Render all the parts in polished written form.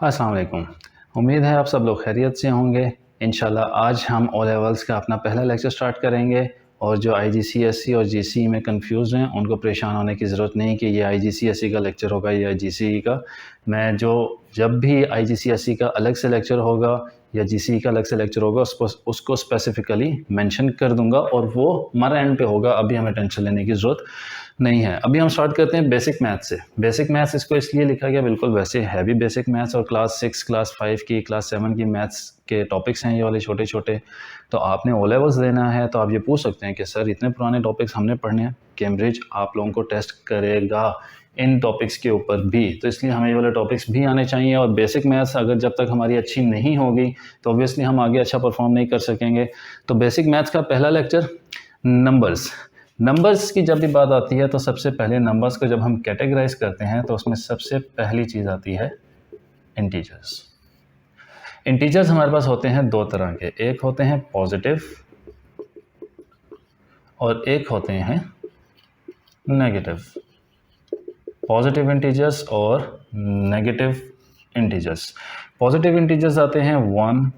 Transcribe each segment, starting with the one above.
अस्सलाम वालेकुम। उम्मीद है आप सब लोग खैरियत से होंगे। इंशाल्लाह आज हम ओ लेवल्स का अपना पहला लेक्चर स्टार्ट करेंगे और जो IGCSE और GCE में कंफ्यूज हैं उनको परेशान होने की ज़रूरत नहीं कि ये IGCSE का लेक्चर होगा या GCE का। मैं जब भी IGCSE का अलग से लेक्चर होगा या GCE का अलग से लेक्चर होगा उसको स्पेसिफ़िकली मेंशन कर दूंगा और वो हमारा एंड पे होगा। अभी हमें टेंशन लेने की ज़रूरत नहीं है। अभी हम स्टार्ट करते हैं बेसिक मैथ्स से। बेसिक मैथ्स इसको इसलिए लिखा गया, बिल्कुल वैसे है भी बेसिक मैथ्स और क्लास 6, क्लास 5 की, क्लास 7 की मैथ्स के टॉपिक्स हैं ये वाले छोटे छोटे। तो आपने ओ लेवल्स देना है तो आप ये पूछ सकते हैं कि सर इतने पुराने टॉपिक्स हमने पढ़ने हैं। कैम्ब्रिज आप लोगों को टेस्ट करेगा इन टॉपिक्स के ऊपर भी, तो इसलिए हमें ये वाले टॉपिक्स भी आने चाहिए। और बेसिक मैथ्स अगर जब तक हमारी अच्छी नहीं होगी तो ऑब्वियसली हम आगे अच्छा परफॉर्म नहीं कर सकेंगे। तो बेसिक मैथ्स का पहला लेक्चर नंबर्स। नंबर्स की जब भी बात आती है तो सबसे पहले नंबर्स को जब हम कैटेगराइज करते हैं तो उसमें सबसे पहली चीज़ आती है इंटीजर्स। इंटीजर्स हमारे पास होते हैं दो तरह के, एक होते हैं पॉजिटिव और एक होते हैं नेगेटिव। पॉजिटिव इंटीजर्स और नेगेटिव इंटीजर्स। पॉजिटिव इंटीजर्स आते हैं 1,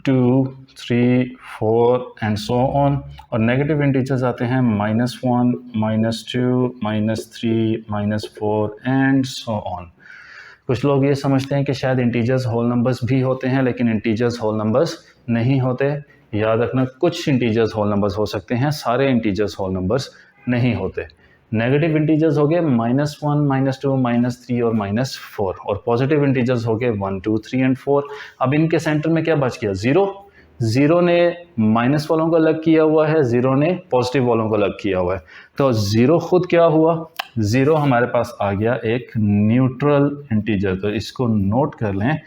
2, 3, 4 एंड सो ऑन। और नेगेटिव इंटीजर्स आते हैं -1, -2, -3, -4 एंड सो ऑन। कुछ लोग ये समझते हैं कि शायद इंटीजर्स होल नंबर्स भी होते हैं, लेकिन इंटीजर्स होल नंबर्स नहीं होते। याद रखना, कुछ इंटीजर्स होल नंबर्स हो सकते हैं, सारे इंटीजर्स होल नंबर्स नहीं होते। नेगेटिव इंटीजर्स हो गए -1, -2, -3 और -4, और पॉजिटिव इंटीजर्स हो गए 1, 2, 3 एंड 4। अब इनके सेंटर में क्या बच गया? ज़ीरो। ज़ीरो ने माइनस वालों को अलग किया हुआ है, ज़ीरो ने पॉजिटिव वालों को अलग किया हुआ है। तो ज़ीरो खुद क्या हुआ? ज़ीरो हमारे पास आ गया एक न्यूट्रल इंटीजर। तो इसको नोट कर लें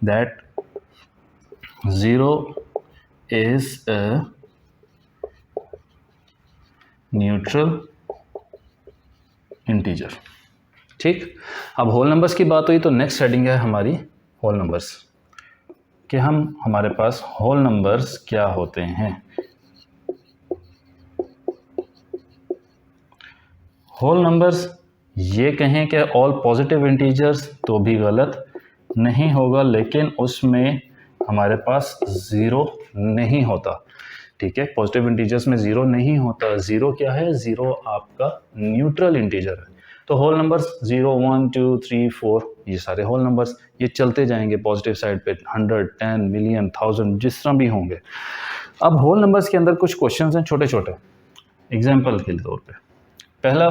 that zero is a neutral integer. ठीक। अब होल नंबर्स की बात हुई तो नेक्स्ट हेडिंग है हमारी होल नंबर्स, कि हमारे पास होल नंबर्स क्या होते हैं। होल नंबर्स ये कहें कि ऑल पॉजिटिव इंटीजर्स तो भी गलत नहीं होगा, लेकिन उसमें हमारे पास ज़ीरो नहीं होता। ठीक है, पॉजिटिव इंटीजर्स में ज़ीरो नहीं होता। ज़ीरो क्या है? ज़ीरो आपका न्यूट्रल इंटीजर है। तो होल नंबर्स 0, 1, 2, 3, 4 ये सारे होल नंबर्स, ये चलते जाएंगे पॉजिटिव साइड पे 100, 10, मिलियन, 1000 जिस तरह भी होंगे। अब होल नंबर्स के अंदर कुछ क्वेश्चंस हैं छोटे छोटे, एग्जाम्पल के तौर पे। पहला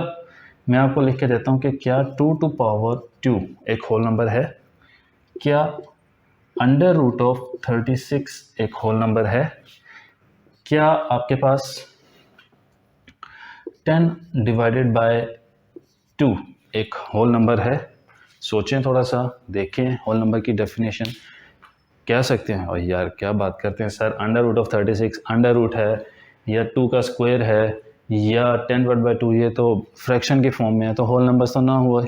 मैं आपको लिख के देता हूँ कि क्या 2 एक होल नंबर है? क्या √36 एक होल नंबर है? क्या आपके पास 10 डिवाइडेड बाय 2 एक होल नंबर है? सोचें थोड़ा सा, देखें होल नंबर की डेफिनेशन। कह सकते हैं और यार क्या बात करते हैं सर, √36 अंडर रूट है या 2 का स्क्वायर है या 10/2, ये तो फ्रैक्शन के फॉर्म में है, तो होल नंबर तो ना हुआ।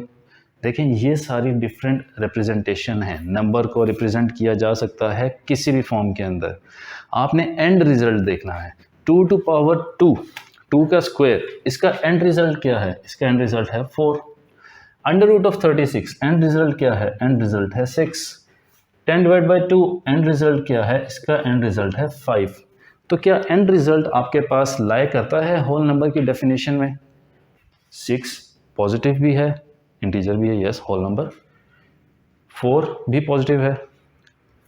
देखें ये सारी डिफरेंट रिप्रेजेंटेशन है। नंबर को रिप्रेजेंट किया जा सकता है किसी भी फॉर्म के अंदर। आपने एंड रिजल्ट देखना है। 2 2 का स्क्वायर, इसका एंड रिजल्ट क्या है? इसका एंड रिजल्ट है 4। √36 एंड रिजल्ट क्या है? एंड रिजल्ट है 6। 10/2 एंड रिजल्ट क्या है? इसका एंड रिजल्ट है 5। तो क्या एंड रिजल्ट आपके पास लाई करता है होल नंबर की डेफिनेशन में? 6 पॉजिटिव भी है, इंटीजर भी है, यस होल नंबर। 4 भी पॉजिटिव है,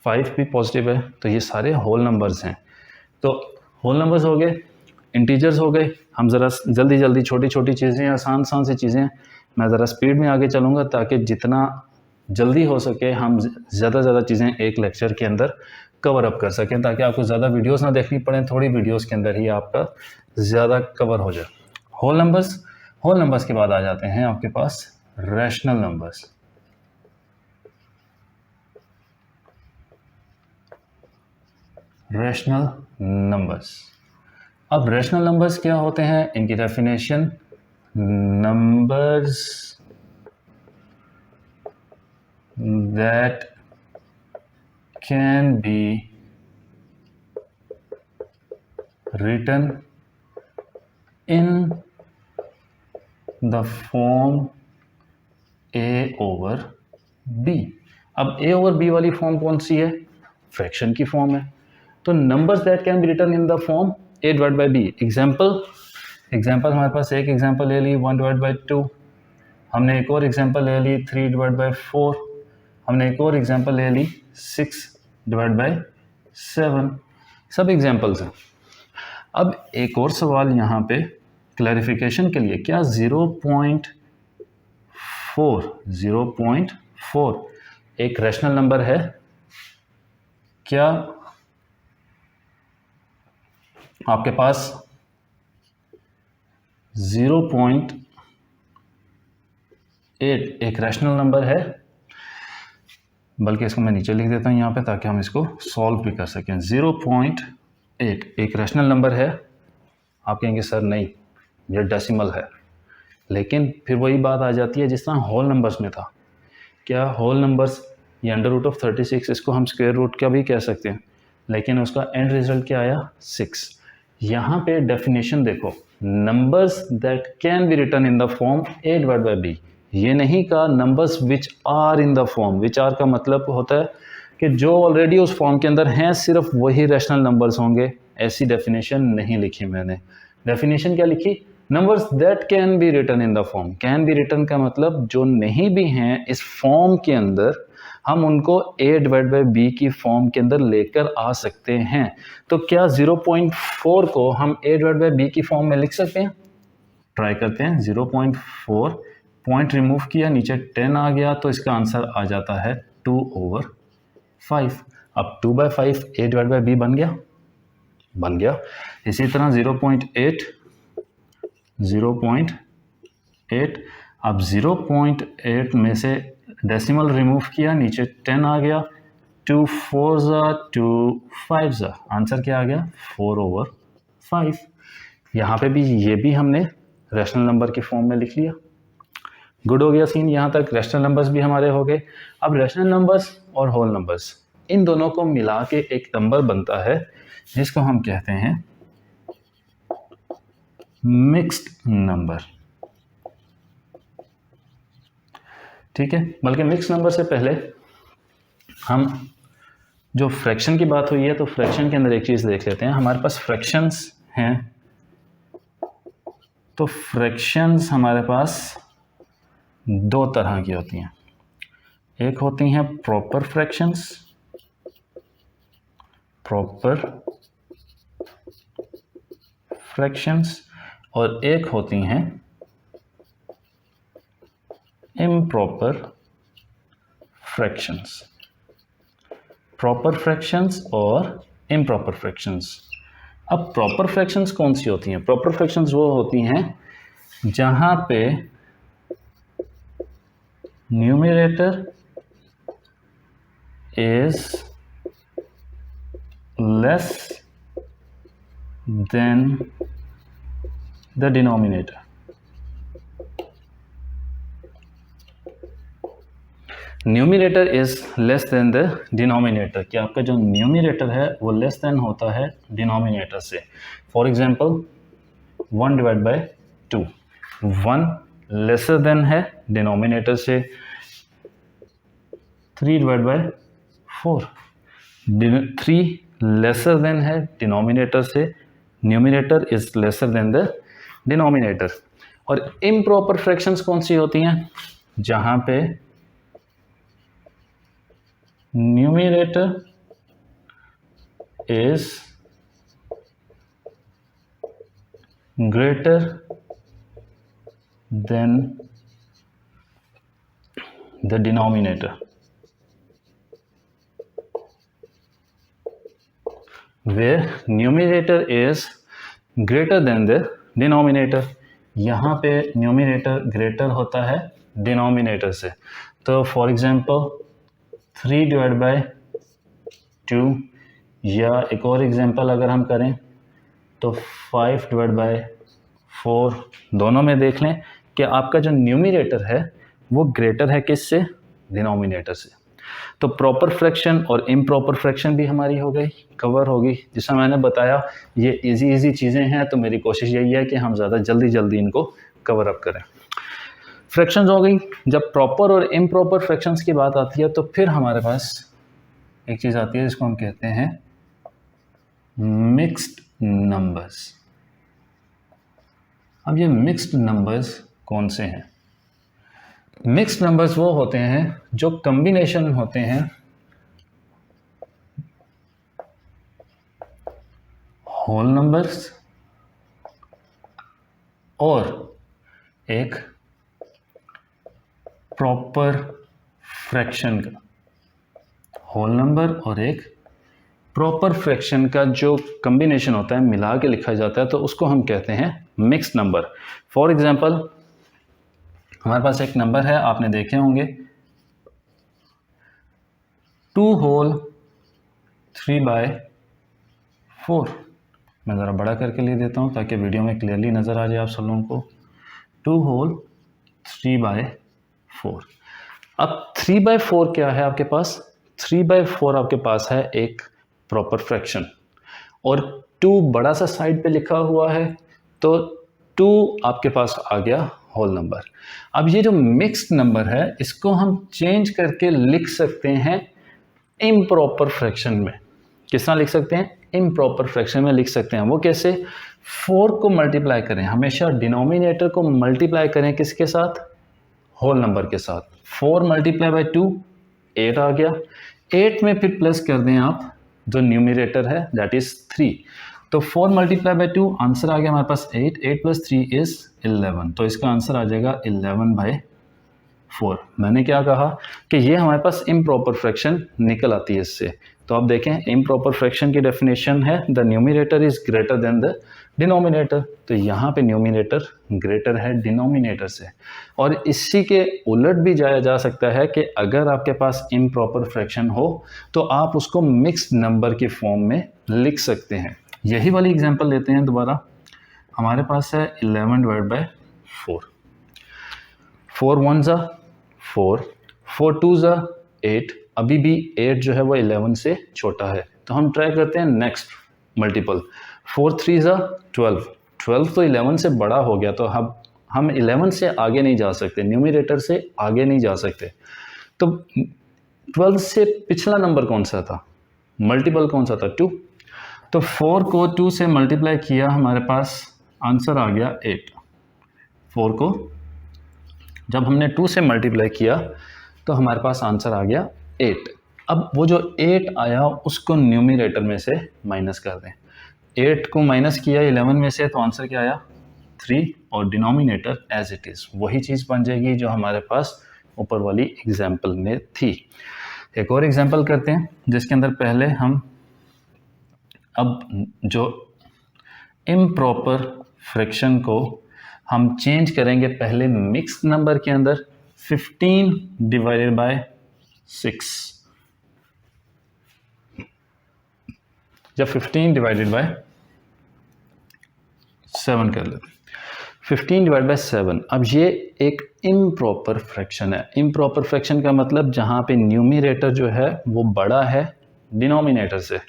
5 भी पॉजिटिव है, तो ये सारे होल नंबर्स हैं। तो होल नंबर्स हो गए, इंटीजर्स हो गए। हम ज़रा जल्दी जल्दी छोटी छोटी चीज़ें, आसान आसान सी चीज़ें, मैं ज़रा स्पीड में आगे चलूँगा ताकि जितना जल्दी हो सके हम ज़्यादा ज़्यादा चीज़ें एक लेक्चर के अंदर कवर अप कर सकें, ताकि आपको ज़्यादा वीडियोस ना देखनी पड़े, थोड़ी वीडियोस के अंदर ही आपका ज़्यादा कवर हो जाए। होल नंबर्स के बाद आ जाते हैं आपके पास रैशनल नंबर्स। रैशनल नंबर्स, अब रैशनल नंबर्स क्या होते हैं? इनकी definition, numbers that can be written in the form a/b, B. अब ए ओवर बी वाली फॉर्म कौन सी है? फ्रैक्शन की फॉर्म है। तो numbers that can be written in the form A divide by B. Example हमारे पास एक एग्जाम्पल ले ली 1 डिवाइड बाई 2, हमने एक और एग्जाम्पल ले ली 3 डिवाइड बाई 4, हमने एक और एग्जाम्पल ले ली 6 डिवाइड बाई 7। सब एग्जाम्पल्स हैं। अब एक और सवाल यहाँ पे क्लैरिफिकेशन के लिए, क्या 0.4 एक रैशनल नंबर है? क्या आपके पास 0.8 एक रैशनल नंबर है? बल्कि इसको मैं नीचे लिख देता हूँ यहाँ पे ताकि हम इसको सॉल्व भी कर सकें। 0.8 एक रैशनल नंबर है? आप कहेंगे सर नहीं, ये डेसिमल है। लेकिन फिर वही बात आ जाती है जिस तरह होल नंबर्स में था। क्या होल नंबर्स, ये अंडर रूट ऑफ 36, इसको हम स्क्वायर रूट का भी कह सकते हैं, लेकिन उसका एंड रिजल्ट क्या आया? 6। यहाँ पे डेफिनेशन देखो, numbers that can be written in the form A divide by B. ये नहीं कहा numbers which are in the form. Which are का मतलब होता है कि जो ऑलरेडी उस फॉर्म के अंदर हैं, सिर्फ वही रैशनल नंबर्स होंगे। ऐसी डेफिनेशन नहीं लिखी मैंने। डेफिनेशन क्या लिखी? Numbers that can be written in the form. Can be written का मतलब जो नहीं भी हैं इस फॉर्म के अंदर, हम उनको a डिवाइड बाई बी की फॉर्म के अंदर लेकर आ सकते हैं। तो क्या 0.4 को हम a डिवाइड बाई बी की फॉर्म में लिख सकते हैं? ट्राई करते हैं। 0.4 पॉइंट रिमूव किया, नीचे 10 आ गया, तो इसका आंसर आ जाता है 2/5। अब 2/5 a डिवाइड बाई बी बन गया। इसी तरह 0.8 अब 0.8 में से डेसिमल रिमूव किया, नीचे 10 आ गया, 2 4 2 5 आंसर क्या आ गया? 4/5। यहाँ पे भी ये भी हमने रैशनल नंबर की फॉर्म में लिख लिया। गुड हो गया सीन। यहाँ तक रैशनल नंबर्स भी हमारे हो गए। अब रैशनल नंबर्स और होल नंबर्स, इन दोनों को मिला के एक नंबर बनता है जिसको हम कहते हैं मिक्स्ड नंबर। ठीक है, बल्कि मिक्स नंबर से पहले हम जो फ्रैक्शन की बात हुई है, तो फ्रैक्शन के अंदर एक चीज़ देख लेते हैं। हमारे पास फ्रैक्शंस हैं, तो फ्रैक्शंस हमारे पास दो तरह की होती हैं। एक होती हैं प्रॉपर फ्रैक्शंस और एक होती हैं इम्प्रॉपर फ्रैक्शंस। प्रॉपर फ्रैक्शंस और इम्प्रॉपर फ्रैक्शंस। अब प्रॉपर फ्रैक्शंस कौन सी होती हैं? प्रॉपर फ्रैक्शंस वो होती हैं जहां पे numerator is less than the denominator. Numerator is less than the denominator, कि आपका जो न्यूमरेटर है वो लेस देन होता है डिनोमिनेटर से। For example 1 divide by 2, 1 lesser than है डिनोमिनेटर से। 3 डिवाइड बाई 4, 3 लेसर देन है डिनोमिनेटर से। Numerator is lesser than the denominator. और इम्प्रॉपर फ्रैक्शंस कौन सी होती हैं? जहां पे numerator is greater than the denominator, where numerator is greater than the denominator। यहाँ पे न्यूमिनेटर ग्रेटर होता है डिनोमिनेटर से। तो फॉर एग्जांपल 3 डिवाइड बाई 2, या एक और एग्जांपल अगर हम करें तो 5 डिवाइड बाई 4, दोनों में देख लें कि आपका जो न्यूमरेटर है वो ग्रेटर है किससे? डिनोमिनेटर से। तो प्रॉपर फ्रैक्शन और इम्प्रॉपर फ्रैक्शन भी हमारी हो गई, कवर होगी। जैसा मैंने बताया ये इजी चीज़ें हैं, तो मेरी कोशिश यही है कि हम ज़्यादा जल्दी इनको कवर अप करें। फ्रैक्शंस हो गई। जब प्रॉपर और इम्प्रॉपर फ्रैक्शंस की बात आती है तो फिर हमारे पास एक चीज़ आती है जिसको हम कहते हैं मिक्स्ड नंबर्स। अब ये मिक्स्ड नंबर्स कौन से हैं? मिक्स्ड नंबर्स वो होते हैं जो कॉम्बिनेशन होते हैं होल नंबर्स और एक प्रॉपर फ्रैक्शन का। होल नंबर और एक प्रॉपर फ्रैक्शन का जो कॉम्बिनेशन होता है, मिला के लिखा जाता है, तो उसको हम कहते हैं मिक्स्ड नंबर। फॉर एग्जांपल हमारे पास एक नंबर है, आपने देखे होंगे 2 होल 3/4। मैं ज़रा बड़ा करके लिख देता हूँ ताकि वीडियो में क्लियरली नज़र आ जाए आप सब लोगों को। 2 होल 3/4। अब 3/4 क्या है आपके पास? 3/4 आपके पास है एक प्रॉपर फ्रैक्शन और 2 बड़ा सा साइड पे लिखा हुआ है, तो 2 आपके पास आ गया होल नंबर। अब ये जो मिक्स्ड नंबर है इसको हम चेंज करके लिख सकते हैं इम्प्रॉपर फ्रैक्शन में। किस तरह लिख सकते हैं? इम्प्रॉपर फ्रैक्शन में लिख सकते हैं। वो कैसे? 4 को मल्टीप्लाई करें, हमेशा डिनोमिनेटर को मल्टीप्लाई करें किसके साथ? होल नंबर के साथ। 4 मल्टीप्लाई बाई 2 8 आ गया। 8 में फिर प्लस कर दें आप जो न्यूमिनेटर है, दैट इज 3। तो 4 मल्टीप्लाई बाई 2 आंसर आ गया हमारे पास 8। 8 प्लस 3 इज 11। तो इसका आंसर आ जाएगा 11/4। मैंने क्या कहा कि ये हमारे पास इम्प्रॉपर फ्रैक्शन निकल आती है इससे। तो आप देखें इम्प्रॉपर फ्रैक्शन की डेफिनेशन है the numerator is greater than the denominator. तो यहाँ पे न्यूमिनेटर ग्रेटर है डिनोमिनेटर से। और इसी के उलट भी जाया जा सकता है कि अगर आपके पास इम्प्रॉपर फ्रैक्शन हो तो आप उसको मिक्स्ड नंबर की फॉर्म में लिख सकते हैं। यही वाली एग्जांपल लेते हैं दोबारा। हमारे पास है 11/4। 4 1 ज़ा 4, 4 2 ज़ा 8। अभी भी 8 जो है वो 11 से छोटा है, तो हम ट्राई करते हैं नेक्स्ट मल्टीपल। 4 3 ज़ा 12। 12 तो 11 से बड़ा हो गया, तो हम 11 से आगे नहीं जा सकते, न्यूमिनेटर से आगे नहीं जा सकते। तो 12 से पिछला नंबर कौन सा था? मल्टीपल कौन सा था? 2। तो 4 को 2 से मल्टीप्लाई किया, हमारे पास आंसर आ गया 8। 4 को जब हमने 2 से मल्टीप्लाई किया तो हमारे पास आंसर आ गया 8। अब वो जो 8 आया उसको न्यूमिनेटर में से माइनस कर दें। 8 को माइनस किया 11 में से, तो आंसर क्या आया? 3। और डिनोमिनेटर एज इट इज़ वही चीज़ बन जाएगी जो हमारे पास ऊपर वाली एग्जाम्पल में थी। एक और एग्जाम्पल करते हैं जिसके अंदर पहले हम अब जो इम्प्रॉपर फ्रैक्शन को हम चेंज करेंगे पहले मिक्स्ड नंबर के अंदर। 15/6। जब 15/7 कर लेते, 15/7। अब ये एक इम्प्रॉपर फ्रैक्शन है। इम्प्रॉपर फ्रैक्शन का मतलब जहाँ पे न्यूमिनेटर जो है वो बड़ा है डिनोमिनेटर से।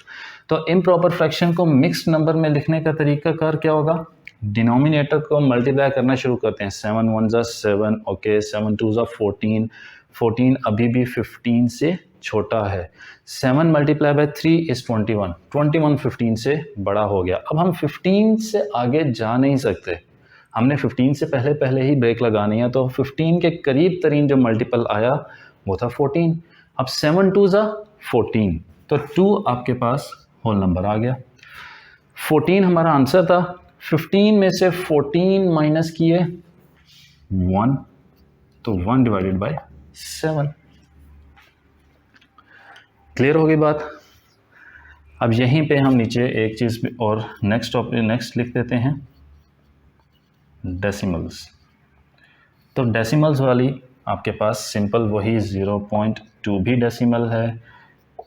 तो इम्प्रॉपर फ्रैक्शन को मिक्स्ड नंबर में लिखने का तरीका कार क्या होगा? डिनोमिनेटर को मल्टीप्लाई करना शुरू करते हैं। 7 1 ज़ा 7, ओके। 7 2 ज़ा 14। 14 अभी भी 15 से छोटा है। 7 मल्टीप्लाई बाई 3 इज़ 21। 21 15 से बड़ा हो गया। अब हम 15 से आगे जा नहीं सकते, हमने 15 से पहले ही ब्रेक लगानी है। तो 15 के करीब तरीन जो मल्टीपल आया वो था 14। अब 7 2 ज़ा 14, तो 2 आपके पास होल नंबर आ गया। 14 हमारा आंसर था। 15 में से 14 माइनस किए 1, तो 1/7। क्लियर हो गई बात? अब यहीं पे हम नीचे एक चीज़ और नेक्स्ट लिख देते हैं, डेसिमल्स। तो डेसिमल्स वाली आपके पास सिंपल वही 0.2 भी डेसिमल है,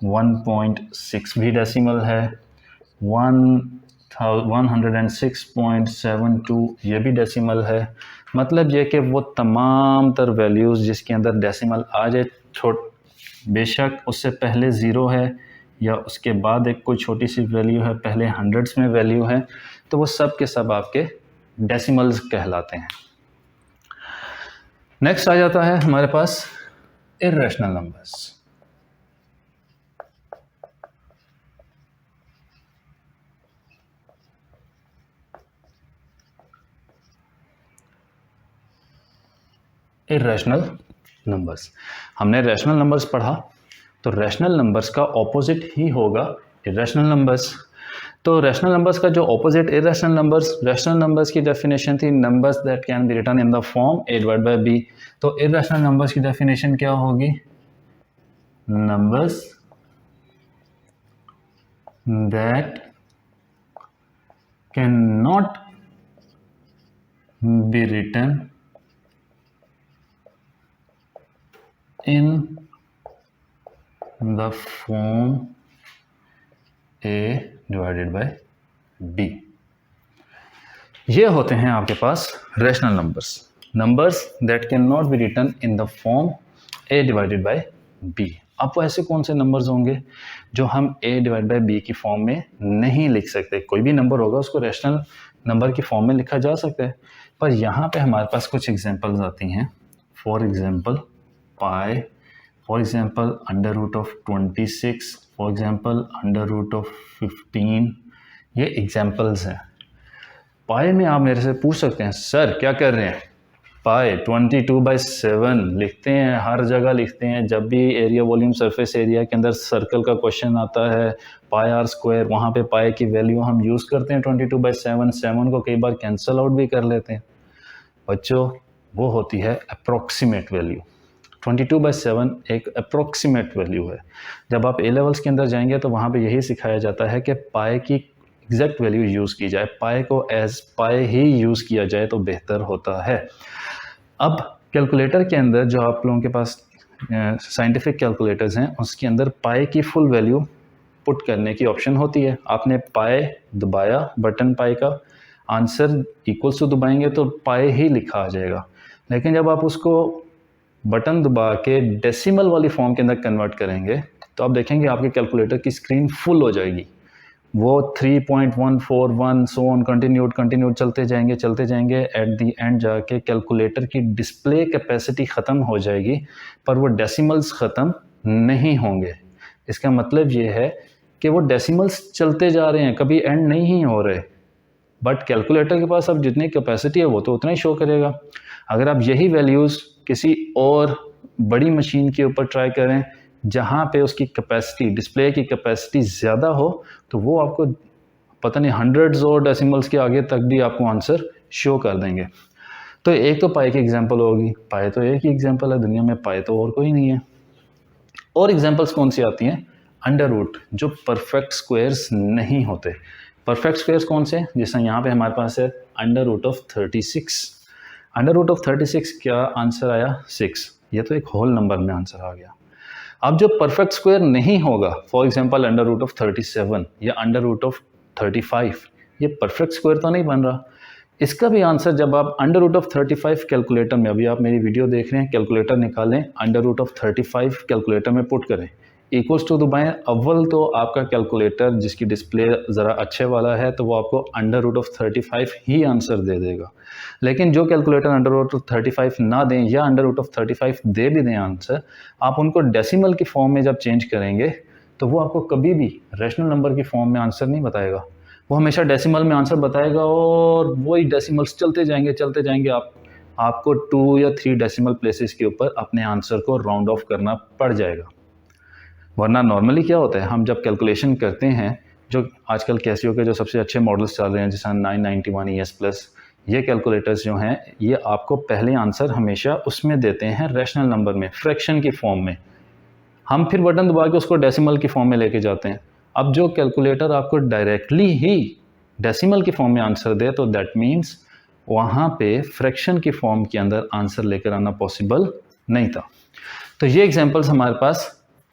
1.6 भी डेसिमल है, 106.72 ये भी डेसिमल है। मतलब ये कि वो तमाम तर वैल्यूज़ जिसके अंदर डेसिमल आ जाए, बेशक उससे पहले ज़ीरो है या उसके बाद एक कोई छोटी सी वैल्यू है, पहले हंड्रेड्स में वैल्यू है, तो वो सब के सब आपके डेसिमल्स कहलाते हैं। नेक्स्ट आ जाता है हमारे पास इर्रेशनल नंबर्स। इर्रेशनल नंबर्स, हमने रैशनल नंबर्स पढ़ा, तो रैशनल नंबर्स का ऑपोजिट ही होगा इर्रेशनल नंबर्स। तो रैशनल नंबर्स का जो opposite irrational numbers, rational numbers की डेफिनेशन थी numbers that can be written in the form a divide by b। तो इर्रेशनल नंबर्स की डेफिनेशन क्या होगी? Numbers that can not be written in the form a divided by b। ये होते हैं आपके पास rational numbers, numbers that can not be written in the form a divided by b। अब वो ऐसे कौन से नंबर्स होंगे जो हम a डिवाइड बाय b की फॉर्म में नहीं लिख सकते? कोई भी नंबर होगा उसको रैशनल नंबर की फॉर्म में लिखा जा सकता है, पर यहाँ पे हमारे पास कुछ एग्जांपल्स आती हैं। For example pi, for example under root of 26, for example under root of 15, ये एग्जाम्पल्स हैं। पाई में आप मेरे से पूछ सकते हैं सर क्या कर रहे हैं? पाई 22/7 लिखते हैं, हर जगह लिखते हैं, जब भी एरिया वॉल्यूम सरफेस एरिया के अंदर सर्कल का क्वेश्चन आता है पाई आर स्क्वायर, वहाँ पे पाई की वैल्यू हम यूज़ करते हैं 22/7। 7 को कई बार कैंसिल आउट भी कर लेते हैं बच्चों, वो होती है अप्रॉक्सीमेट वैल्यू। 22/7 एक अप्रॉक्सीमेट वैल्यू है। जब आप ए लेवल्स के अंदर जाएंगे तो वहाँ पे यही सिखाया जाता है कि पाई की एग्जैक्ट वैल्यू यूज़ की जाए, पाई को एज पाई ही यूज़ किया जाए तो बेहतर होता है। अब कैलकुलेटर के अंदर जो आप लोगों के पास साइंटिफिक कैलकुलेटर्स हैं उसके अंदर पाई की फुल वैल्यू पुट करने की ऑप्शन होती है। आपने पाई दबाया, बटन पाई का, आंसर इक्वल्स टू दबाएंगे तो पाई ही लिखा आ जाएगा। लेकिन जब आप उसको बटन दबा के डेसिमल वाली फॉर्म के अंदर कन्वर्ट करेंगे तो आप देखेंगे आपके कैलकुलेटर की स्क्रीन फुल हो जाएगी। वो 3.141 सो ऑन कंटिन्यूड चलते जाएंगे। एट दी एंड जाके कैलकुलेटर की डिस्प्ले कैपेसिटी ख़त्म हो जाएगी, पर वो डेसिमल्स ख़त्म नहीं होंगे। इसका मतलब ये है कि वो डेसिमल्स चलते जा रहे हैं, कभी एंड नहीं हो रहे, बट कैलकुलेटर के पास अब जितनी कैपेसिटी है वो तो उतना ही शो करेगा। अगर आप यही वैल्यूज़ किसी और बड़ी मशीन के ऊपर ट्राई करें जहाँ पे उसकी कैपेसिटी, डिस्प्ले की कैपेसिटी ज़्यादा हो, तो वो आपको पता नहीं हंड्रेड्स और डेसिमल्स के आगे तक भी आपको आंसर शो कर देंगे। तो एक तो पाई की एग्जांपल होगी, पाई तो एक ही एग्जांपल है दुनिया में, पाई तो और कोई नहीं है। और एग्जांपल्स कौन सी आती हैं? अंडर रूट, जो परफेक्ट स्क्वायर्स नहीं होते। परफेक्ट स्क्वायर्स कौन से? जैसे यहाँ पे हमारे पास है under root of 36। Under root of 36 क्या आंसर आया? 6। ये तो एक होल नंबर में आंसर आ गया। अब जो परफेक्ट स्क्वायर नहीं होगा, for example under root of 37 या अंडर रूट ऑफ 35, ये परफेक्ट स्क्वायर तो नहीं बन रहा। इसका भी आंसर जब आप अंडर रूट ऑफ 35 कैलकुलेटर में, अभी आप मेरी वीडियो देख रहे हैं, कैलकुलेटर निकालें, अंडर रूट ऑफ 35 कैलकुलेटर में पुट करें, इक्वल्स टू दबाएं। अव्वल तो आपका कैलकुलेटर जिसकी डिस्प्ले ज़रा अच्छे वाला है तो वो आपको अंडर रूट ऑफ 35 ही आंसर दे देगा। लेकिन जो कैलकुलेटर अंडर रूट ऑफ 35 ना दें या अंडर रूट ऑफ 35 दे भी दें आंसर, आप उनको डेसिमल की फॉर्म में जब चेंज करेंगे तो वो आपको कभी भी रैशनल नंबर की फॉर्म में आंसर नहीं बताएगा। वो हमेशा डेसिमल में आंसर बताएगा और वही डेसिमल्स चलते जाएंगे। आपको 2 या 3 डेसिमल प्लेसेस के ऊपर अपने आंसर को राउंड ऑफ करना पड़ जाएगा। वरना नॉर्मली क्या होता है, हम जब कैलकुलेशन करते हैं, जो आजकल कैसियो के जो सबसे अच्छे मॉडल्स चल रहे हैं जैसे 991 ES+, ये कैलकुलेटर्स जो हैं ये आपको पहले आंसर हमेशा उसमें देते हैं रैशनल नंबर में, फ्रैक्शन की फॉर्म में। हम फिर बटन दबा के उसको डेसिमल की फॉर्म में लेके जाते हैं। अब जो कैलकुलेटर आपको डायरेक्टली ही डेसिमल की फॉर्म में आंसर दे तो दैट मीन्स वहाँ पे फ्रैक्शन की फॉर्म के अंदर आंसर लेकर आना पॉसिबल नहीं था। तो ये एग्जांपल्स हमारे पास,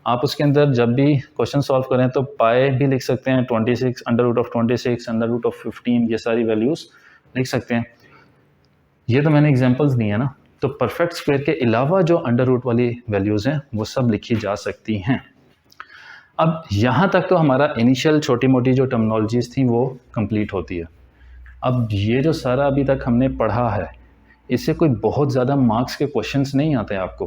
आप उसके अंदर जब भी क्वेश्चन सॉल्व करें तो पाई भी लिख सकते हैं, 26, under root of 26, under root of 15, ये सारी वैल्यूज़ लिख सकते हैं। ये तो मैंने एग्जांपल्स दिए हैं ना। तो परफेक्ट स्क्वायर के अलावा जो अंडर रूट वाली वैल्यूज़ हैं वो सब लिखी जा सकती हैं। अब यहाँ तक तो हमारा इनिशियल छोटी मोटी जो टर्मिनोलॉजीज़ थी वो कंप्लीट होती है। अब ये जो सारा अभी तक हमने पढ़ा है इससे कोई बहुत ज़्यादा मार्क्स के क्वेश्चंस नहीं आते हैं आपको।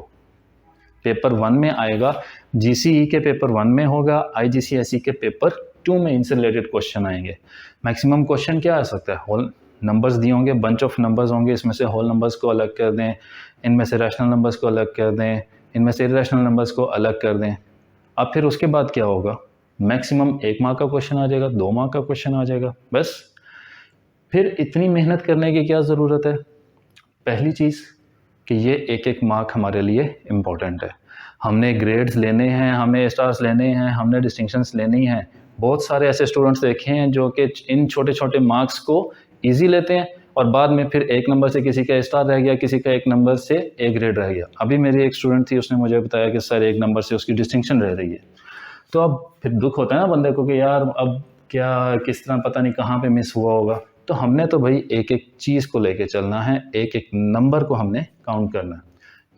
पेपर 1 में आएगा, जीसीई के पेपर 1 में होगा, आईजीसीएसई के पेपर 2 में इनसे रिलेटेड क्वेश्चन आएंगे। मैक्सिमम क्वेश्चन क्या आ सकता है, होल नंबर्स दिए होंगे, बंच ऑफ नंबर्स होंगे, इसमें से होल नंबर्स को अलग कर दें, इनमें से रैशनल नंबर्स को अलग कर दें, इनमें से इरेशनल नंबर्स को अलग कर दें। अब फिर उसके बाद क्या होगा, मैक्सिमम 1 मार्क का क्वेश्चन आ जाएगा, 2 मार्क का क्वेश्चन आ जाएगा, बस। फिर इतनी मेहनत करने की क्या ज़रूरत है? पहली चीज़ कि ये एक एक मार्क हमारे लिए इम्पॉर्टेंट है। हमने ग्रेड्स लेने हैं, हमें स्टार्स लेने हैं, हमने डिस्टिंक्शंस लेनी हैं। बहुत सारे ऐसे स्टूडेंट्स देखे हैं जो कि इन छोटे छोटे मार्क्स को ईजी लेते हैं और बाद में फिर 1 नंबर से किसी का स्टार रह गया, किसी का 1 नंबर से ए ग्रेड रह गया। अभी मेरी एक स्टूडेंट थी, उसने मुझे बताया कि सर 1 नंबर से उसकी डिस्टिंक्शन रह रही है। तो अब फिर दुख होता है ना बंदे को कि यार अब क्या, किस तरह, पता नहीं कहाँ पे मिस हुआ होगा। तो हमने तो भाई एक एक चीज़ को लेके चलना है, एक एक नंबर को हमने काउंट करना है।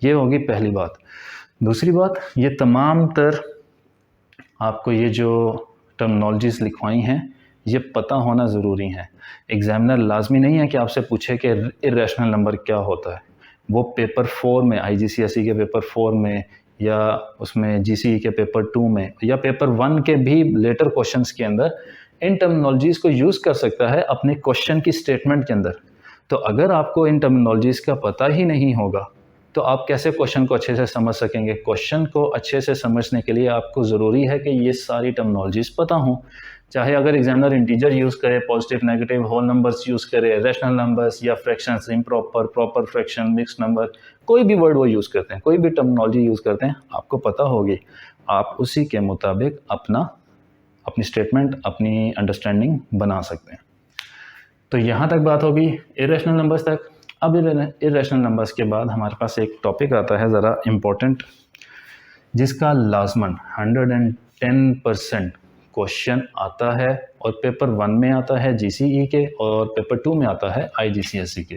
ये होगी पहली बात। दूसरी बात, ये तमाम तर आपको ये जो टर्मिनोलॉजीज़ लिखवाई हैं ये पता होना ज़रूरी है। एग्जामिनर लाजमी नहीं है कि आपसे पूछे कि इरेशनल नंबर क्या होता है। वो पेपर 4 में, आईजीसीएसई के पेपर 4 में, या उसमें जीसीई के पेपर 2 में, या पेपर 1 के भी लेटर क्वेश्चंस के अंदर इन टर्मिनोलॉजीज़ को यूज़ कर सकता है अपने क्वेश्चन की स्टेटमेंट के अंदर। तो अगर आपको इन टर्मिनोलॉजीज़ का पता ही नहीं होगा तो आप कैसे क्वेश्चन को अच्छे से समझ सकेंगे? क्वेश्चन को अच्छे से समझने के लिए आपको ज़रूरी है कि ये सारी टर्मिनोलॉजीज़ पता हों। चाहे अगर एग्जामिनर इंटीजर यूज़ करे, positive, negative, whole numbers use करे, रैशनल नंबर्स या fractions, improper, proper fraction, mixed number, कोई भी वर्ड वो यूज़ करते हैं, कोई भी टर्मिनोलॉजी यूज़ करते हैं, आपको पता होगी। आप उसी के मुताबिक अपनी स्टेटमेंट, अपनी अंडरस्टैंडिंग बना सकते हैं। तो यहाँ तक बात होगी इरेशनल नंबर्स तक। अब इरेशनल नंबर्स के बाद हमारे पास एक टॉपिक आता है ज़रा इम्पोर्टेंट, जिसका लाजमन 110% क्वेश्चन आता है, और पेपर 1 में आता है जीसीई के, और पेपर 2 में आता है आईजीसीएसई के।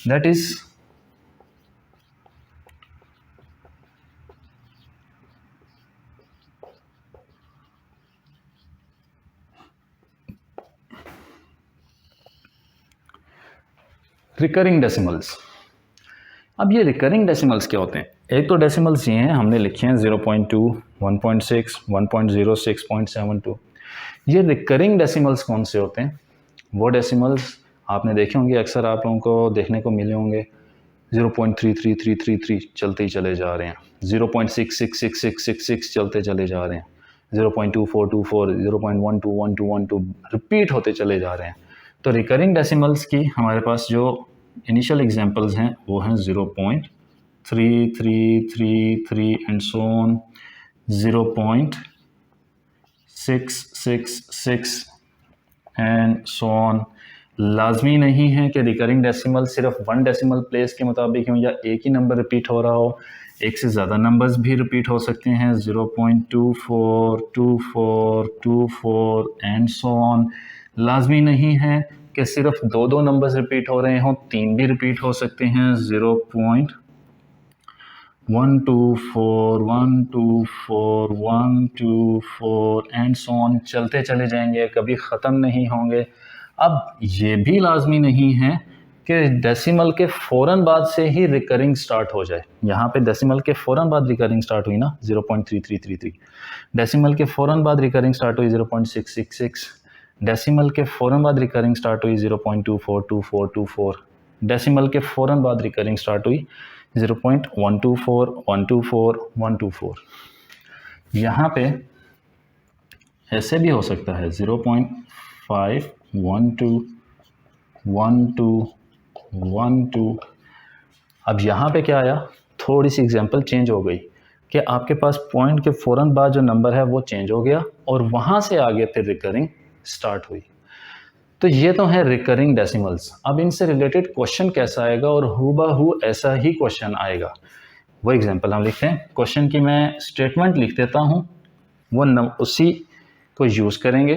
That is recurring decimals. अब ये रिकरिंग डेसिमल्स क्या होते हैं? एक तो डेसिमल्स ये हैं, हमने लिखे हैं 0.2, 1.6, 1.06, 0.72। ये रिकरिंग डेसिमल्स कौन से होते हैं? वो डेसिमल्स आपने देखे होंगे, अक्सर आप लोगों को देखने को मिले होंगे 0.33333 चलते ही चले जा रहे हैं, 0.666666 चलते चले जा रहे हैं, 0.2424, 0.121212 रिपीट होते चले जा रहे हैं। तो रिकरिंग डेसिमल्स की हमारे पास जो इनिशियल एग्जांपल्स हैं वो हैं 0.3333 and so on, 0.666 and so on. लाजमी नहीं है कि रिकरिंग डेसिमल सिर्फ 1 डेसिमल प्लेस के मुताबिक हो या एक ही नंबर रिपीट हो रहा हो, एक से ज़्यादा नंबर्स भी रिपीट हो सकते हैं, 0.242424 एंड सो ऑन। लाजमी नहीं है कि सिर्फ 2 नंबर्स रिपीट हो रहे हों, 3 भी रिपीट हो सकते हैं, 0.124 124 124 एंड सो ऑन चलते चले जाएंगे, कभी ख़त्म नहीं होंगे। अब ये भी लाजमी नहीं है कि डेसिमल के फ़ौरन बाद से ही रिकरिंग स्टार्ट हो जाए। यहाँ पे डेसिमल के फ़ौरन बाद रिकरिंग स्टार्ट हुई ना 0.3333, डेसिमल के फ़ौरन बाद रिकरिंग स्टार्ट हुई 0.666, डेसिमल के फ़ौरन बाद रिकरिंग स्टार्ट हुई 0.242424, डेसिमल के फ़ौरन बाद रिकरिंग स्टार्ट हुई 0.124 124 124। यहाँ पे ऐसे भी हो सकता है 0.5 1 2 1 2 1 2। अब यहाँ पे क्या आया, थोड़ी सी एग्जांपल चेंज हो गई कि आपके पास पॉइंट के फ़ौरन बाद जो नंबर है वो चेंज हो गया और वहाँ से आगे फिर रिकरिंग स्टार्ट हुई। तो ये तो है रिकरिंग डेसिमल्स। अब इनसे रिलेटेड क्वेश्चन कैसा आएगा, और हूबहू ऐसा ही क्वेश्चन आएगा। वो एग्जांपल हम लिखते हैं, क्वेश्चन की मैं स्टेटमेंट लिख देता हूँ, वो उसी को यूज़ करेंगे।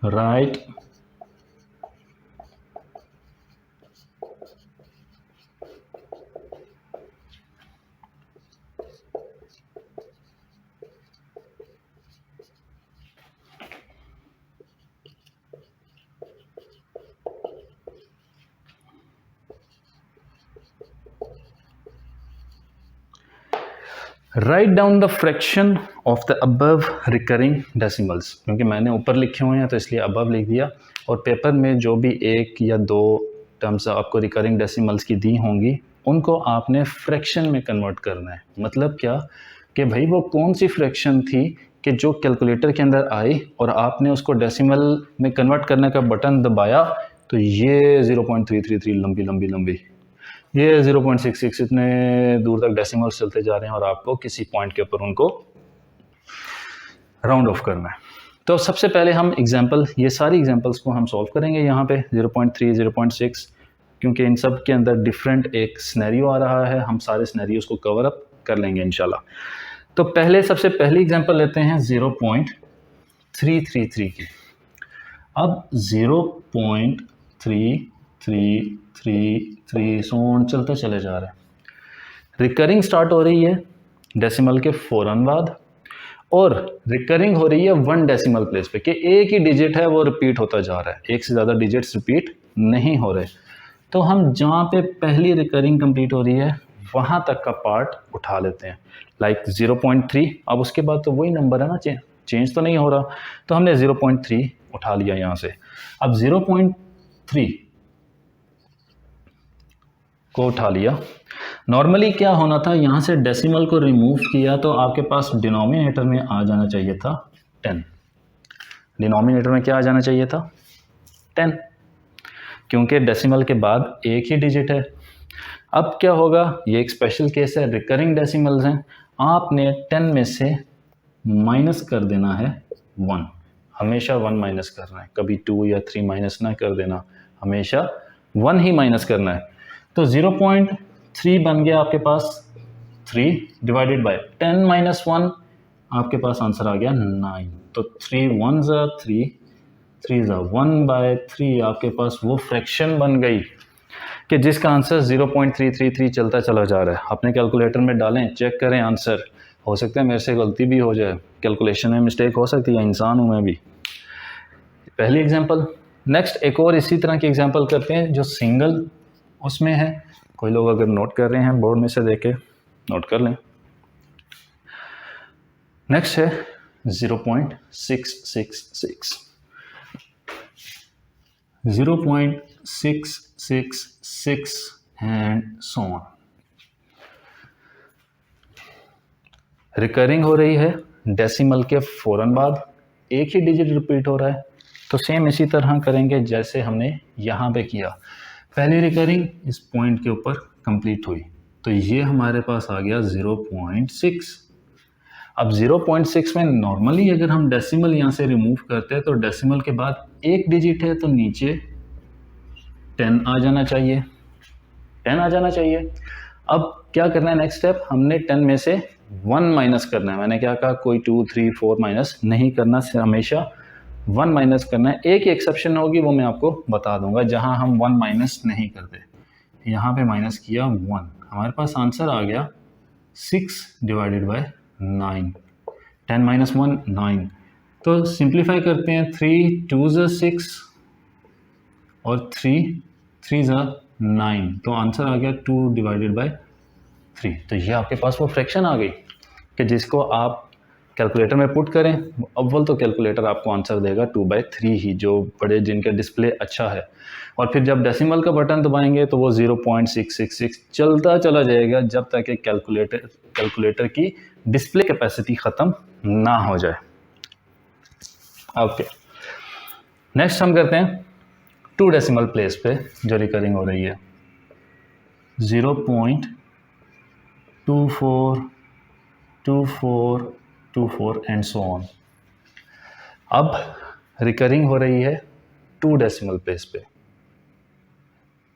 Right write down the fraction of the above recurring decimals, क्योंकि मैंने ऊपर लिखे हुए हैं तो इसलिए अबव लिख दिया, और पेपर में जो भी एक या दो टर्म्स आपको रिकरिंग डेसिमल्स की दी होंगी उनको आपने फ्रैक्शन में कन्वर्ट करना है। मतलब क्या कि भाई वो कौन सी फ्रैक्शन थी कि जो कैलकुलेटर के अंदर आई और आपने उसको डेसिमल में कन्वर्ट करने का बटन दबाया तो ये 0.333 लंबी लंबी लंबी, ये 0.66 इतने दूर तक डेसिमल्स चलते जा रहे हैं और आपको किसी पॉइंट के ऊपर उनको राउंड ऑफ करना है। तो सबसे पहले हम एग्जांपल, ये सारी एग्जांपल्स को हम सॉल्व करेंगे यहाँ पे 0.3, 0.6, क्योंकि इन सब के अंदर डिफरेंट एक सिनेरियो आ रहा है, हम सारे सिनेरियोस को कवर अप कर लेंगे इंशाल्लाह। तो पहले सबसे पहली एग्जांपल लेते हैं 0.333 की। अब 0.3333 सोन चलते चले जा रहे हैं, रिकरिंग स्टार्ट हो रही है डेसिमल के फ़ौरन बाद, और रिकरिंग हो रही है 1 डेसिमल प्लेस पे, कि एक ही डिजिट है वो रिपीट होता जा रहा है, एक से ज़्यादा डिजिट्स रिपीट नहीं हो रहे। तो हम जहाँ पे पहली रिकरिंग कंप्लीट हो रही है वहाँ तक का पार्ट उठा लेते हैं, लाइक 0.3। अब उसके बाद तो वही नंबर है ना, चेंज तो नहीं हो रहा, तो हमने 0.3 उठा लिया यहाँ से। अब 0.3 को उठा लिया, नॉर्मली क्या होना था, यहाँ से डेसिमल को रिमूव किया तो आपके पास डिनोमिनेटर में आ जाना चाहिए था 10। डिनोमिनेटर में क्या आ जाना चाहिए था 10, क्योंकि डेसिमल के बाद एक ही डिजिट है। अब क्या होगा, ये एक स्पेशल केस है, रिकरिंग डेसिमल्स हैं, आपने 10 में से माइनस कर देना है 1, हमेशा 1 माइनस करना है, कभी 2 या 3 माइनस ना कर देना, हमेशा 1 ही माइनस करना है। तो 0.3 बन गया आपके पास 3 डिवाइडेड बाय 10 माइनस 1, आपके पास आंसर आ गया 9। तो 3 1 ज़ा 3, 3 ज़ा 1/3, आपके पास वो फ्रैक्शन बन गई कि जिसका आंसर 0.333 चलता चला जा रहा है। अपने कैलकुलेटर में डालें, चेक करें आंसर, हो सकता है मेरे से गलती भी हो जाए, कैलकुलेशन में मिस्टेक हो सकती है, इंसान हूँ मैं भी। पहली एग्जांपल। नेक्स्ट एक और इसी तरह की एग्जांपल करते हैं जो सिंगल उसमें है। कोई लोग अगर नोट कर रहे हैं बोर्ड में से देख के नोट कर लें। नेक्स्ट है 0.666, 0.666 एंड सो ऑन। रिकरिंग हो रही है डेसिमल के फ़ौरन बाद, एक ही डिजिट रिपीट हो रहा है, तो सेम इसी तरह करेंगे जैसे हमने यहाँ पे किया। पहली रिकरिंग इस पॉइंट के ऊपर कंप्लीट हुई, तो ये हमारे पास आ गया 0.6। अब 0.6 में नॉर्मली अगर हम डेसिमल यहाँ से रिमूव करते हैं तो डेसिमल के बाद एक डिजिट है तो नीचे 10 आ जाना चाहिए, 10 आ जाना चाहिए। अब क्या करना है, नेक्स्ट स्टेप, हमने 10 में से 1 माइनस करना है। मैंने क्या कहा, कोई 2, 3, 4 माइनस नहीं करना, हमेशा 1 माइनस करना है। एक एक्सेप्शन होगी, वो मैं आपको बता दूंगा, जहां हम 1 माइनस नहीं करते। यहाँ पे माइनस किया 1, हमारे पास आंसर आ गया 6 डिवाइडेड बाय 9। 10 माइनस 1 9। तो सिंप्लीफाई करते हैं, 3 2 ज़ा 6 और 3 3 ज़ा 9, तो आंसर आ गया 2 डिवाइडेड बाय 3। तो ये आपके पास वो फ्रैक्शन आ गई कि जिसको आप कैलकुलेटर में पुट करें, अव्वल तो कैलकुलेटर आपको आंसर देगा 2/3 ही, जो बड़े जिनका डिस्प्ले अच्छा है, और फिर जब डेसिमल का बटन दबाएंगे तो वो 0.666 चलता चला जाएगा जब तक कि कैलकुलेटर की डिस्प्ले कैपेसिटी ख़त्म ना हो जाए। ओके, नेक्स्ट हम करते हैं 2 डेसिमल प्लेस पे जो रिकरिंग हो रही है, 0.242424 एंड सो ऑन। अब रिकरिंग हो रही है 2 डेसिमल प्लेस पे,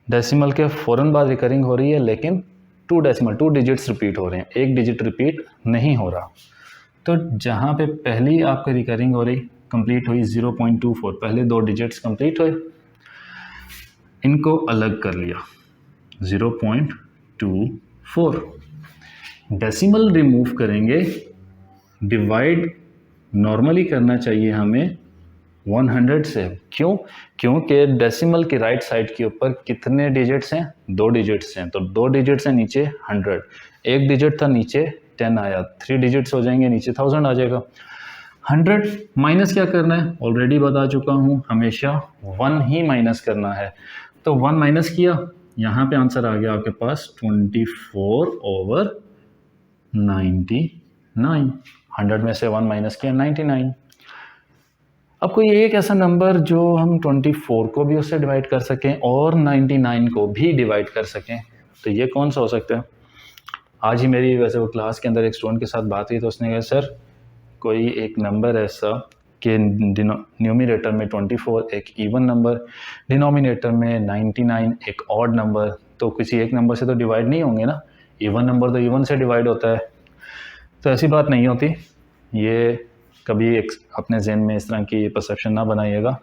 डेसिमल के फ़ौरन बाद रिकरिंग हो रही है, लेकिन 2 डिजिट्स रिपीट हो रहे हैं, एक डिजिट रिपीट नहीं हो रहा। तो जहाँ पे पहली आपकी रिकरिंग हो रही कंप्लीट हुई 0.24, पहले 2 डिजिट्स कंप्लीट हुए, इनको अलग कर लिया 0.24। डेसिमल रिमूव करेंगे, डिवाइड नॉर्मली करना चाहिए हमें 100 से। क्यों? क्योंकि डेसिमल की राइट साइड के ऊपर कितने डिजिट्स हैं, 2 डिजिट्स हैं, तो 2 डिजिट्स हैं नीचे 100, एक डिजिट था नीचे 10 आया, 3 डिजिट्स हो जाएंगे, नीचे 1000 आ जाएगा। 100 माइनस क्या करना है, ऑलरेडी बता चुका हूँ, हमेशा 1 ही माइनस करना है। तो 1 माइनस किया, यहाँ पे आंसर आ गया आपके पास 24/99। 100 में से 1 माइनस किया 99। अब कोई एक ऐसा नंबर जो हम 24 को भी उससे डिवाइड कर सकें और 99 को भी डिवाइड कर सकें, तो ये कौन सा हो सकता है? आज ही मेरी वैसे वो क्लास के अंदर एक स्टूडेंट के साथ बात हुई, तो उसने कहा सर कोई एक नंबर ऐसा कि न्यूमरेटर में 24 एक इवन नंबर, डिनोमिनेटर में 99 एक ऑड नंबर, तो किसी एक नंबर से तो डिवाइड नहीं होंगे ना, इवन नंबर तो इवन से डिवाइड होता है। तो ऐसी बात नहीं होती, ये कभी एक अपने जहन में इस तरह की परसेप्शन ना बनाइएगा।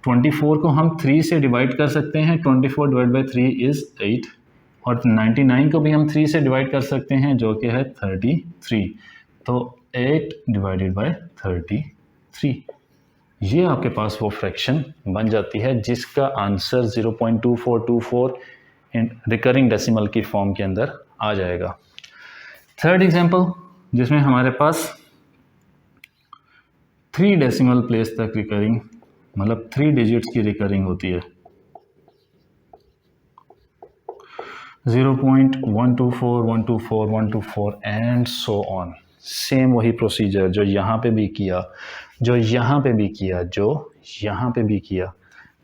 24 को हम 3 से डिवाइड कर सकते हैं, 24 डिवाइड बाई 3 इज़ 8, और 99 को भी हम 3 से डिवाइड कर सकते हैं जो कि है 33, तो 8 डिवाइडेड बाई 33, ये आपके पास वो फ्रैक्शन बन जाती है जिसका आंसर 0.2424 रिकरिंग डेसिमल की फॉर्म के अंदर आ जाएगा। थर्ड एग्जांपल जिसमें हमारे पास 3 डेसिमल प्लेस तक रिकरिंग, मतलब 3 डिजिट्स की रिकरिंग होती है, 0.124 124 124 एंड सो ऑन। सेम वही प्रोसीजर जो यहाँ पे भी किया, जो यहाँ पे भी किया, जो यहाँ पे भी किया।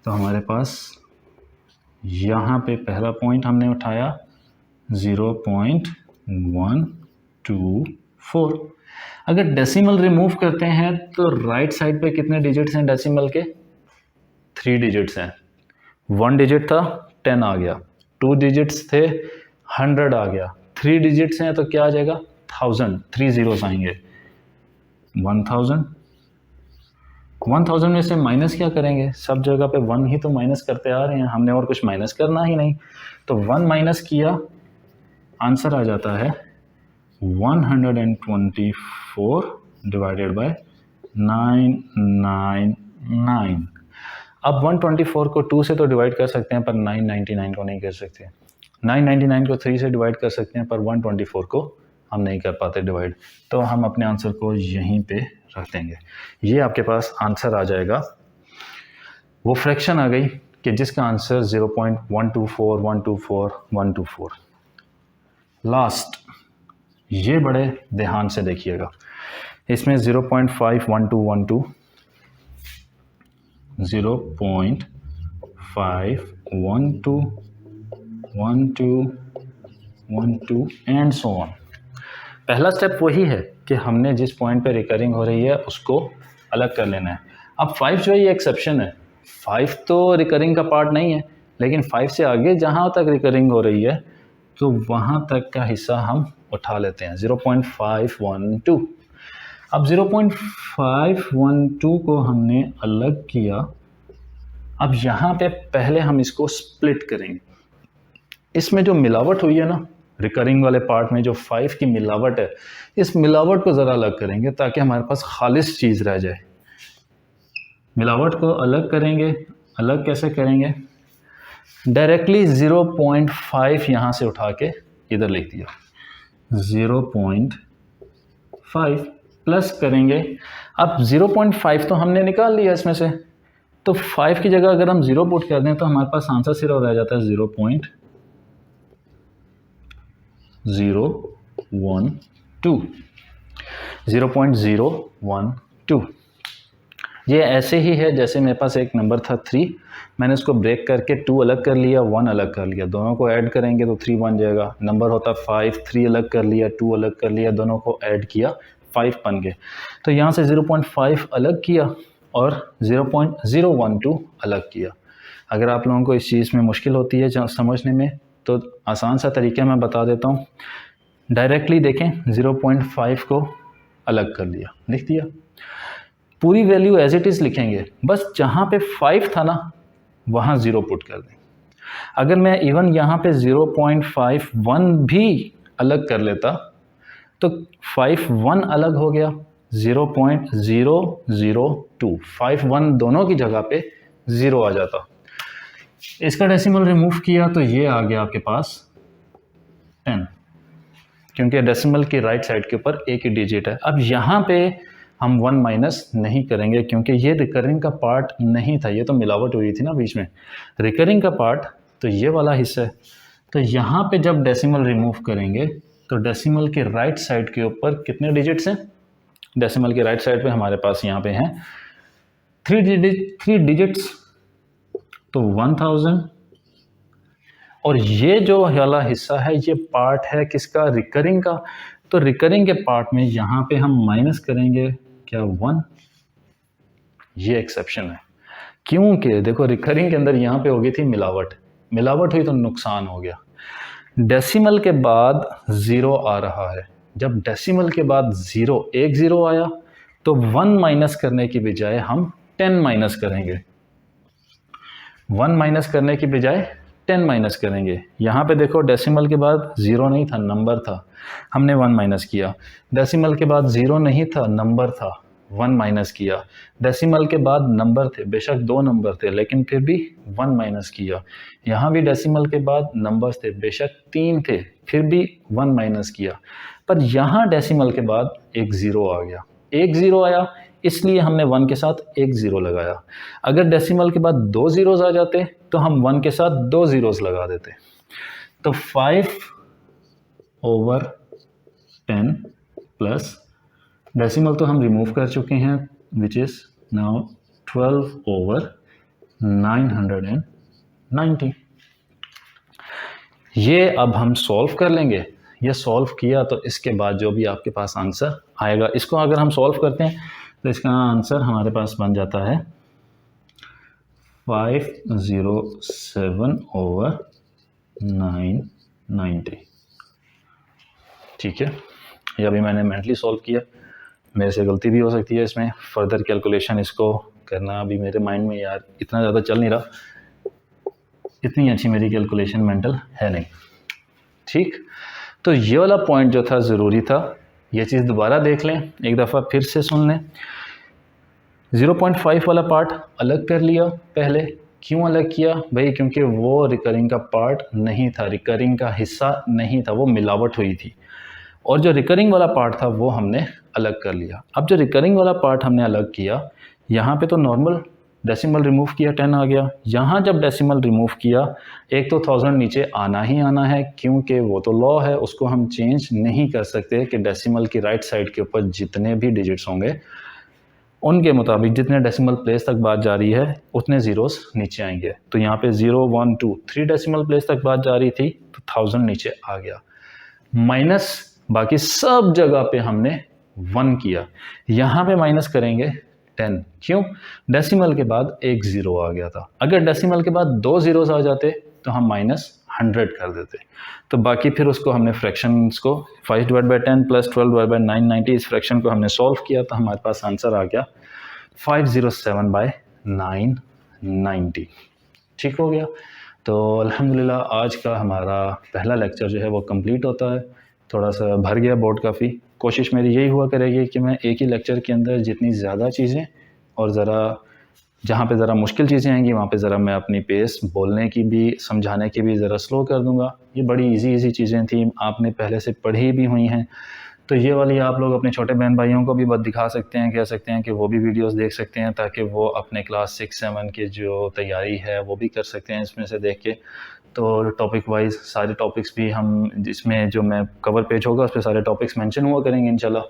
तो हमारे पास यहाँ पे पहला पॉइंट हमने उठाया 0.124। अगर डेसिमल रिमूव करते हैं तो राइट साइड पे कितने डिजिट्स हैं डेसिमल के? 3 डिजिट्स हैं। 1 डिजिट था 10 आ गया, 2 डिजिट्स थे 100 आ गया, 3 डिजिट्स हैं तो क्या आ जाएगा 1000, 3 zeros आएंगे 1000। 1000 में से माइनस क्या करेंगे, सब जगह पे 1 ही तो माइनस करते आ रहे हैं, हमने और कुछ माइनस करना ही नहीं, तो 1 माइनस किया, आंसर आ जाता है 124 डिवाइडेड बाय 999। अब 124 को 2 से तो डिवाइड कर सकते हैं पर 999 को नहीं कर सकते, 999 को 3 से डिवाइड कर सकते हैं पर 124 को हम नहीं कर पाते डिवाइड, तो हम अपने आंसर को यहीं पे रख देंगे। ये आपके पास आंसर आ जाएगा, वो फ्रैक्शन आ गई कि जिसका आंसर 0.124 124 124। लास्ट, ये बड़े ध्यान से देखिएगा, इसमें 0.51212 0.51212 एंड सो ऑन। पहला स्टेप वही है कि हमने जिस पॉइंट पे रिकरिंग हो रही है उसको अलग कर लेना है। अब 5 जो है ये एक्सेप्शन है, 5 तो रिकरिंग का पार्ट नहीं है, लेकिन 5 से आगे जहाँ तक रिकरिंग हो रही है तो वहाँ तक का हिस्सा हम उठा लेते हैं, 0.512। अब 0.512 को हमने अलग किया, अब यहाँ पे पहले हम इसको स्प्लिट करेंगे। इसमें जो मिलावट हुई है ना रिकरिंग वाले पार्ट में, जो 5 की मिलावट है, इस मिलावट को ज़रा अलग करेंगे ताकि हमारे पास खालिस चीज़ रह जाए। मिलावट को अलग करेंगे, अलग कैसे करेंगे, डायरेक्टली 0.5 यहाँ से उठा के इधर लिख दिया, 0.5 प्लस करेंगे। अब 0.5 तो हमने निकाल लिया इसमें से, तो 5 की जगह अगर हम 0 पुट कर दें तो हमारे पास आंसर सिर्फ रह जाता है 0.012। ये ऐसे ही है जैसे मेरे पास एक नंबर था 3, मैंने उसको ब्रेक करके 2 अलग कर लिया, 1 अलग कर लिया, दोनों को ऐड करेंगे तो 3 बन जाएगा। नंबर होता 5, 3 अलग कर लिया, 2 अलग कर लिया, दोनों को ऐड किया, 5 बन गए। तो यहाँ से 0.5 अलग किया और 0.012 अलग किया। अगर आप लोगों को इस चीज़ में मुश्किल होती है समझने में तो आसान सा तरीका मैं बता देता हूँ। डायरेक्टली देखें, 0.5 को अलग कर लिया, लिख दिया, पूरी वैल्यू एज इट इज़ लिखेंगे, बस जहाँ पे 5 था ना वहाँ 0 पुट कर दें। अगर मैं इवन यहाँ पे 0.51 भी अलग कर लेता तो 51 अलग हो गया, 0.002, 51 दोनों की जगह पे 0 आ जाता। इसका डेसिमल रिमूव किया तो ये आ गया आपके पास 10। क्योंकि डेसिमल की राइट साइड के ऊपर एक ही डिजिट है। अब यहाँ पे हम 1 माइनस नहीं करेंगे क्योंकि ये रिकरिंग का पार्ट नहीं था, ये तो मिलावट हुई थी ना बीच में। रिकरिंग का पार्ट तो ये वाला हिस्सा है। तो यहाँ पे जब डेसिमल रिमूव करेंगे तो डेसिमल के राइट साइड के ऊपर कितने डिजिट्स हैं? डेसिमल के राइट साइड पे हमारे पास यहाँ पे हैं 3 डिजिट्स, तो 1000। और ये जो वाला हिस्सा है ये पार्ट है किसका? रिकरिंग का। तो रिकरिंग के पार्ट में यहाँ पे हम माइनस करेंगे क्या? 1। ये एक्सेप्शन है क्योंकि देखो रिकरिंग के अंदर यहाँ पे हो गई थी मिलावट, मिलावट हुई तो नुकसान हो गया। डेसिमल के बाद 0 आ रहा है, जब डेसिमल के बाद 0 एक 0 आया तो 1 माइनस करने की बजाय हम 10 माइनस करेंगे। 1 माइनस करने की बजाय 10 माइनस करेंगे। यहाँ पे देखो डेसिमल के बाद 0 नहीं था, नंबर था, हमने 1 माइनस किया। डेसिमल के बाद 0 नहीं था, नंबर था, 1 माइनस किया। डेसिमल के बाद नंबर थे, बेशक 2 नंबर थे लेकिन फिर भी 1 माइनस किया। यहाँ भी डेसिमल के बाद नंबर्स थे, बेशक 3 थे, फिर भी 1 माइनस किया। पर यहाँ डेसिमल के बाद एक 0 आ गया, एक 0 आया इसलिए हमने 1 के साथ एक 0 लगाया। अगर डेसिमल के बाद 2 ज़ीरोज़ आ जाते तो हम 1 के साथ 2 ज़ीरोज़ लगा देते। तो 5/10 प्लस डेसिमल तो हम रिमूव कर चुके हैं विच इज़ नाउ 12/990। ये अब हम सॉल्व कर लेंगे। ये सॉल्व किया तो इसके बाद जो भी आपके पास आंसर आएगा, इसको अगर हम सॉल्व करते हैं तो इसका आंसर हमारे पास बन जाता है 507/990। ठीक है, ये अभी मैंने मेंटली सॉल्व किया, मेरे से गलती भी हो सकती है इसमें, फर्दर कैलकुलेशन इसको करना अभी मेरे माइंड में यार इतना ज़्यादा चल नहीं रहा, इतनी अच्छी मेरी कैलकुलेशन मेंटल है नहीं। ठीक, तो ये वाला पॉइंट जो था ज़रूरी था, ये चीज़ दोबारा देख लें, एक दफ़ा फिर से सुन लें। 0.5 वाला पार्ट अलग कर लिया पहले। क्यों अलग किया भाई? क्योंकि वो रिकरिंग का पार्ट नहीं था, रिकरिंग का हिस्सा नहीं था, वो मिलावट हुई थी। और जो रिकरिंग वाला पार्ट था वो हमने अलग कर लिया। अब जो रिकरिंग वाला पार्ट हमने अलग किया, यहाँ पे तो नॉर्मल डेसिमल रिमूव किया, 10 आ गया। यहाँ जब डेसिमल रिमूव किया एक तो 1000 नीचे आना ही आना है क्योंकि वो तो लॉ है, उसको हम चेंज नहीं कर सकते कि डेसिमल की राइट साइड के ऊपर जितने भी डिजिट्स होंगे उनके मुताबिक जितने डेसिमल प्लेस तक बात जा रही है उतने ज़ीरोस नीचे आएंगे। तो यहाँ पे 0, 1, 2, 3 डेसिमल प्लेस तक बात जा रही थी तो 1000 नीचे आ गया, माइनस बाकी सब जगह पे हमने 1 किया। यहाँ पे माइनस करेंगे 10, क्यों? डेसिमल के बाद एक 0 आ गया था। अगर डेसिमल के बाद 2 ज़ीरोज़ आ जाते तो हम -100 कर देते। तो बाकी फिर उसको हमने फ्रैक्शंस को 5/10 प्लस 12/990 इस फ्रैक्शन को हमने सॉल्व किया तो हमारे पास आंसर आ गया 507/990। ठीक हो गया। तो अल्हम्दुलिल्लाह आज का हमारा पहला लेक्चर जो है वो कंप्लीट होता है। थोड़ा सा भर गया बोर्ड काफ़ी। कोशिश मेरी यही हुआ करेगी कि मैं एक ही लेक्चर के अंदर जितनी ज़्यादा चीज़ें और ज़रा जहाँ पे ज़रा मुश्किल चीज़ें आएंगी वहाँ पे ज़रा मैं अपनी पेस बोलने की भी समझाने की भी ज़रा स्लो कर दूँगा। ये बड़ी इजी चीज़ें थी, आपने पहले से पढ़ी भी हुई हैं, तो ये वाली आप लोग अपने छोटे बहन भाइयों को भी बस दिखा सकते हैं, कह सकते हैं कि वो भी वीडियोस देख सकते हैं ताकि वो अपने क्लास 6-7 की जो तैयारी है वो भी कर सकते हैं इसमें से देख के। तो टॉपिक वाइज सारे टॉपिक्स भी हम जिसमें जो मैं कवर पेज होगा उस पर सारे टॉपिक्स मेंशन हुआ करेंगे इंशाल्लाह।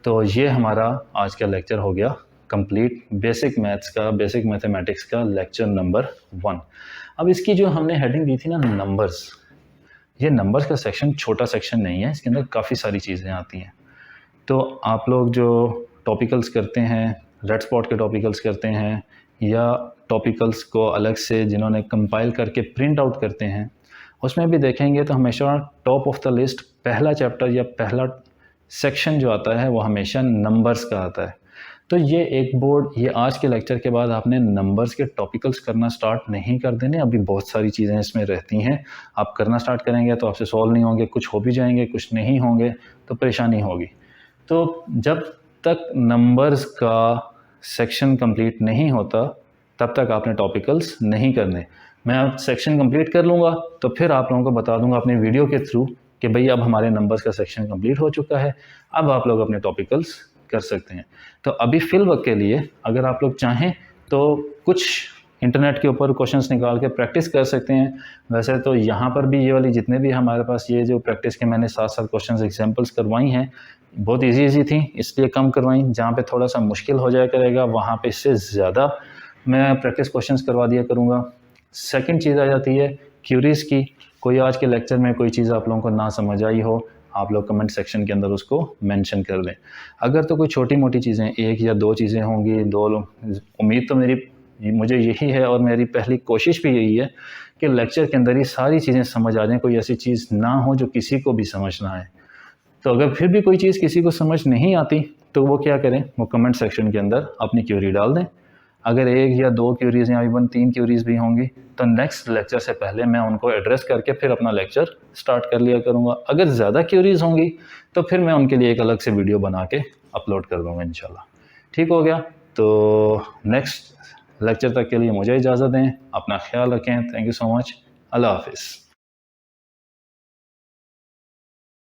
तो ये हमारा आज का लेक्चर हो गया कंप्लीट, बेसिक मैथ्स का, बेसिक मैथमेटिक्स का लेक्चर नंबर 1। अब इसकी जो हमने हेडिंग दी थी ना नंबर्स, ये नंबर्स का सेक्शन छोटा सेक्शन नहीं है, इसके अंदर काफ़ी सारी चीज़ें आती हैं। तो आप लोग जो टॉपिकल्स करते हैं, रेड स्पॉट के टॉपिकल्स करते हैं या टॉपिकल्स को अलग से जिन्होंने कंपाइल करके प्रिंट आउट करते हैं, उसमें भी देखेंगे तो हमेशा टॉप ऑफ द लिस्ट पहला चैप्टर या पहला सेक्शन जो आता है वो हमेशा नंबर्स का आता है। तो ये एक बोर्ड, ये आज के लेक्चर के बाद आपने नंबर्स के टॉपिकल्स करना स्टार्ट नहीं कर देने। अभी बहुत सारी चीज़ें इसमें रहती हैं, आप करना स्टार्ट करेंगे तो आपसे सॉल्व नहीं होंगे, कुछ हो भी जाएंगे, कुछ नहीं होंगे तो परेशानी होगी। तो जब तक नंबर्स का सेक्शन कंप्लीट नहीं होता तब तक आपने टॉपिकल्स नहीं करने। मैं अब सेक्शन कंप्लीट कर लूँगा तो फिर आप लोगों को बता दूँगा अपने वीडियो के थ्रू कि भाई अब हमारे नंबर्स का सेक्शन कंप्लीट हो चुका है, अब आप लोग अपने टॉपिकल्स कर सकते हैं। तो अभी फिल वक्त के लिए अगर आप लोग चाहें तो कुछ इंटरनेट के ऊपर क्वेश्चंस निकाल के प्रैक्टिस कर सकते हैं। वैसे तो यहाँ पर भी ये वाली जितने भी हमारे पास ये जो प्रैक्टिस के मैंने 7 क्वेश्चंस एग्जांपल्स करवाई हैं, बहुत इजी थी, इसलिए कम करवाई। जहाँ पे थोड़ा सा मुश्किल हो जाया करेगा वहाँ पे इससे ज़्यादा मैं प्रैक्टिस क्वेश्चंस करवा दिया करूँगा। सेकंड चीज़ आ जाती है क्यूरीज की। कोई आज के लेक्चर में कोई चीज़ आप लोगों को ना समझ आई हो, आप लोग कमेंट सेक्शन के अंदर उसको मेंशन कर दें। अगर तो कोई छोटी मोटी चीज़ें, 1 या 2 चीज़ें होंगी, 2 लोग, उम्मीद तो मुझे यही है और मेरी पहली कोशिश भी यही है कि लेक्चर के अंदर ही सारी चीज़ें समझ आ जाएँ, कोई ऐसी चीज़ ना हो जो किसी को भी समझ ना आए। तो अगर फिर भी कोई चीज़ किसी को समझ नहीं आती तो वो क्या करें, वो कमेंट सेक्शन के अंदर अपनी क्यूरी डाल दें। अगर 1 या 2 क्यूरीज़ या इवन 3 क्यूरीज़ भी होंगी तो नेक्स्ट लेक्चर से पहले मैं उनको एड्रेस करके फिर अपना लेक्चर स्टार्ट कर लिया करूँगा। अगर ज़्यादा क्यूरीज़ होंगी तो फिर मैं उनके लिए एक अलग से वीडियो बना के अपलोड कर दूँगा इंशाल्लाह। ठीक हो गया? तो नेक्स्ट लेक्चर तक के लिए मुझे इजाज़त दें, अपना ख्याल रखें। Thank you so much. अल्लाह हाफ़िज़।